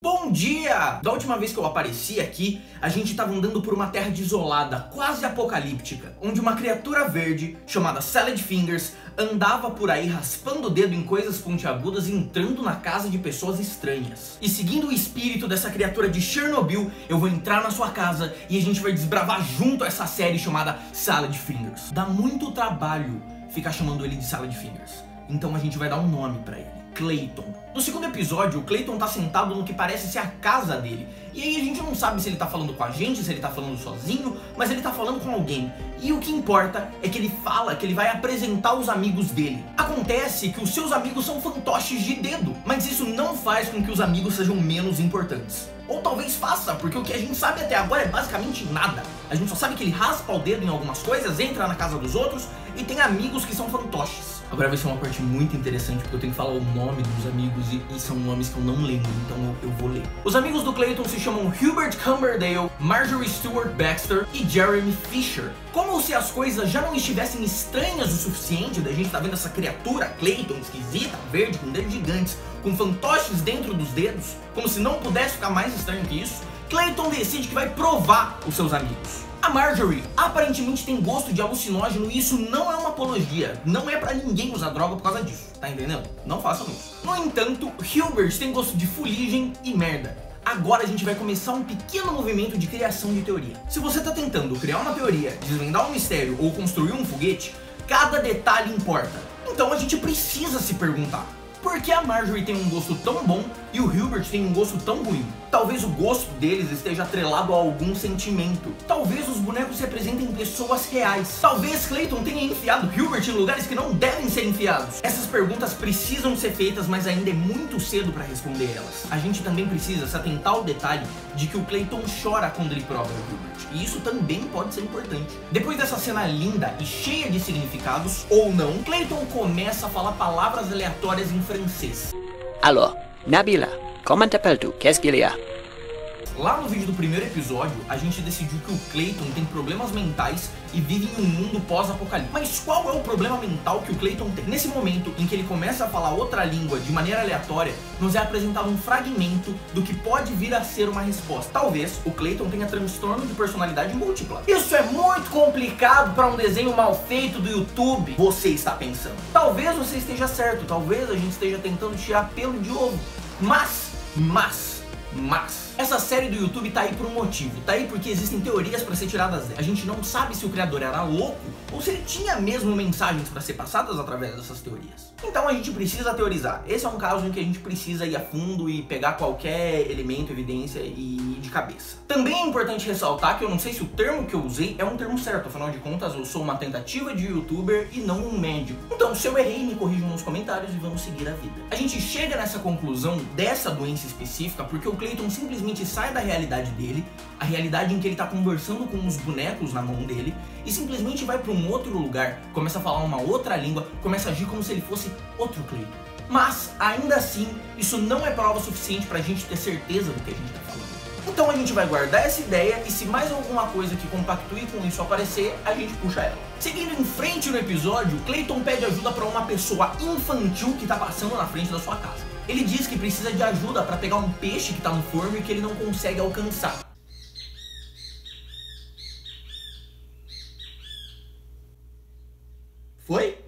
Bom dia! Da última vez que eu apareci aqui, a gente estava andando por uma terra desolada, quase apocalíptica, onde uma criatura verde, chamada Salad Fingers, andava por aí raspando o dedo em coisas pontiagudas e entrando na casa de pessoas estranhas. E seguindo o espírito dessa criatura de Chernobyl, eu vou entrar na sua casa e a gente vai desbravar junto essa série chamada Salad Fingers. Dá muito trabalho ficar chamando ele de Salad Fingers, então a gente vai dar um nome pra ele. Clayton. No segundo episódio, o Clayton tá sentado no que parece ser a casa dele. E aí a gente não sabe se ele tá falando com a gente, se ele tá falando sozinho, mas ele tá falando com alguém. E o que importa é que ele fala que ele vai apresentar os amigos dele. Acontece que os seus amigos são fantoches de dedo, mas isso não faz com que os amigos sejam menos importantes. Ou talvez faça, porque o que a gente sabe até agora é basicamente nada. A gente só sabe que ele raspa o dedo em algumas coisas, entra na casa dos outros e tem amigos que são fantoches. Agora vai ser uma parte muito interessante, porque eu tenho que falar o nome dos amigos e são nomes que eu não lembro, então eu vou ler. Os amigos do Clayton se chamam Hubert Cumberdale, Marjorie Stewart Baxter e Jeremy Fisher. Como se as coisas já não estivessem estranhas o suficiente da gente tá vendo essa criatura, Clayton, esquisita, verde, com dedos gigantes, com fantoches dentro dos dedos, como se não pudesse ficar mais estranho que isso, Clayton decide que vai provar os seus amigos. A Marjorie aparentemente tem gosto de alucinógeno e isso não é uma apologia, não é pra ninguém usar droga por causa disso, tá entendendo? Não façam isso. No entanto, Hubert tem gosto de fuligem e merda. Agora a gente vai começar um pequeno movimento de criação de teoria. Se você tá tentando criar uma teoria, desvendar um mistério ou construir um foguete, cada detalhe importa. Então a gente precisa se perguntar: por que a Marjorie tem um gosto tão bom e o Hubert tem um gosto tão ruim? Talvez o gosto deles esteja atrelado a algum sentimento. Talvez os bonecos representem pessoas reais. Talvez Clayton tenha enfiado Hubert em lugares que não devem ser enfiados. Essas perguntas precisam ser feitas, mas ainda é muito cedo para responder elas. A gente também precisa se atentar ao detalhe de que o Clayton chora quando ele prova o Hubert. E isso também pode ser importante. Depois dessa cena linda e cheia de significados, ou não, Clayton começa a falar palavras aleatórias em francês. Alors, Nabila, comment t'appelles-tu? Qu'est-ce qu'il y a? Lá no vídeo do primeiro episódio, a gente decidiu que o Clayton tem problemas mentais e vive em um mundo pós-apocalipse. Mas qual é o problema mental que o Clayton tem? Nesse momento em que ele começa a falar outra língua de maneira aleatória, nos é apresentado um fragmento do que pode vir a ser uma resposta. Talvez o Clayton tenha transtorno de personalidade múltipla. Isso é muito complicado para um desenho mal feito do YouTube, você está pensando. Talvez você esteja certo, talvez a gente esteja tentando tirar pelo de ovo. Mas essa série do YouTube tá aí por um motivo, tá aí porque existem teorias para ser tiradas dela. A gente não sabe se o criador era louco ou se ele tinha mesmo mensagens para ser passadas através dessas teorias. Então a gente precisa teorizar. Esse é um caso em que a gente precisa ir a fundo e pegar qualquer elemento, evidência e ir de cabeça. Também é importante ressaltar que eu não sei se o termo que eu usei é um termo certo, afinal de contas eu sou uma tentativa de youtuber e não um médico. Então se eu errei, me corrijam nos comentários e vamos seguir a vida. A gente chega nessa conclusão dessa doença específica porque o Clayton simplesmente sai da realidade dele, a realidade em que ele tá conversando com os bonecos na mão dele, e simplesmente vai para um outro lugar, começa a falar uma outra língua, começa a agir como se ele fosse outro Clayton. Mas, ainda assim, isso não é prova suficiente pra gente ter certeza do que a gente tá falando. Então a gente vai guardar essa ideia e se mais alguma coisa que compactue com isso aparecer, a gente puxa ela. Seguindo em frente no episódio, Clayton pede ajuda pra uma pessoa infantil que tá passando na frente da sua casa. Ele diz que precisa de ajuda para pegar um peixe que tá no forno e que ele não consegue alcançar. Foi?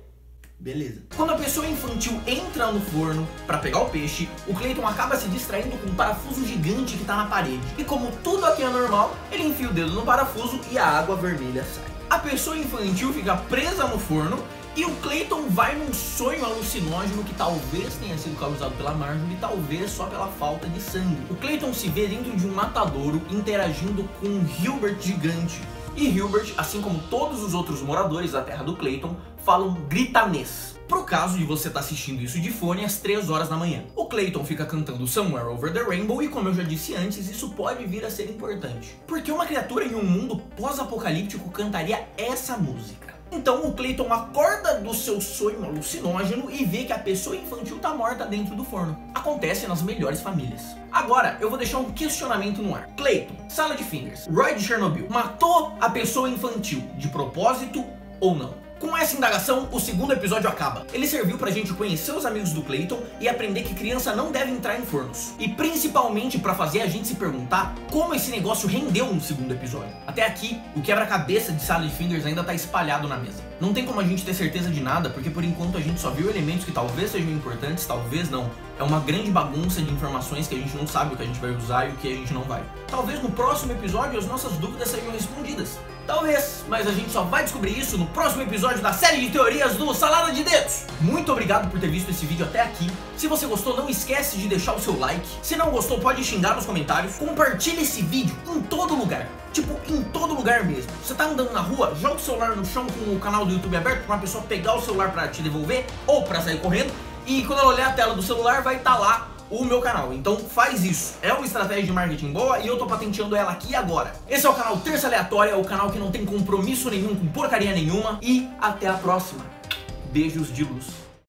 Beleza. Quando a pessoa infantil entra no forno para pegar o peixe, o Clayton acaba se distraindo com um parafuso gigante que tá na parede. E como tudo aqui é normal, ele enfia o dedo no parafuso e a água vermelha sai. A pessoa infantil fica presa no forno e o Clayton vai num sonho alucinógeno que talvez tenha sido causado pela Marjorie, talvez só pela falta de sangue. O Clayton se vê dentro de um matadouro interagindo com um Hubert gigante. E Hubert, assim como todos os outros moradores da terra do Clayton, falam gritanês. Pro caso de você estar assistindo isso de fone às 3 horas da manhã. O Clayton fica cantando Somewhere Over the Rainbow e, como eu já disse antes, isso pode vir a ser importante. Porque uma criatura em um mundo pós-apocalíptico cantaria essa música. Então o Clayton acorda do seu sonho alucinógeno e vê que a pessoa infantil tá morta dentro do forno. Acontece nas melhores famílias. Agora, eu vou deixar um questionamento no ar. Clayton, Salad Fingers, Roy de Chernobyl, matou a pessoa infantil de propósito ou não? Com essa indagação, o segundo episódio acaba. Ele serviu pra gente conhecer os amigos do Clayton e aprender que criança não deve entrar em fornos. E principalmente pra fazer a gente se perguntar como esse negócio rendeu no segundo episódio. Até aqui, o quebra-cabeça de Salad Fingers ainda tá espalhado na mesa. Não tem como a gente ter certeza de nada, porque por enquanto a gente só viu elementos que talvez sejam importantes, talvez não. É uma grande bagunça de informações que a gente não sabe o que a gente vai usar e o que a gente não vai. Talvez no próximo episódio as nossas dúvidas sejam respondidas. Talvez, mas a gente só vai descobrir isso no próximo episódio da série de teorias do Salada de Dedos. Muito obrigado por ter visto esse vídeo até aqui. Se você gostou, não esquece de deixar o seu like. Se não gostou, pode xingar nos comentários. Compartilhe esse vídeo em todo lugar. Tipo, em todo lugar mesmo. Você tá andando na rua, joga o celular no chão com o canal do YouTube aberto pra uma pessoa pegar o celular pra te devolver ou pra sair correndo. E quando ela olhar a tela do celular, vai estar lá o meu canal. Então faz isso. É uma estratégia de marketing boa e eu tô patenteando ela aqui agora. Esse é o canal Terça Aleatória, o canal que não tem compromisso nenhum com porcaria nenhuma. E até a próxima. Beijos de luz.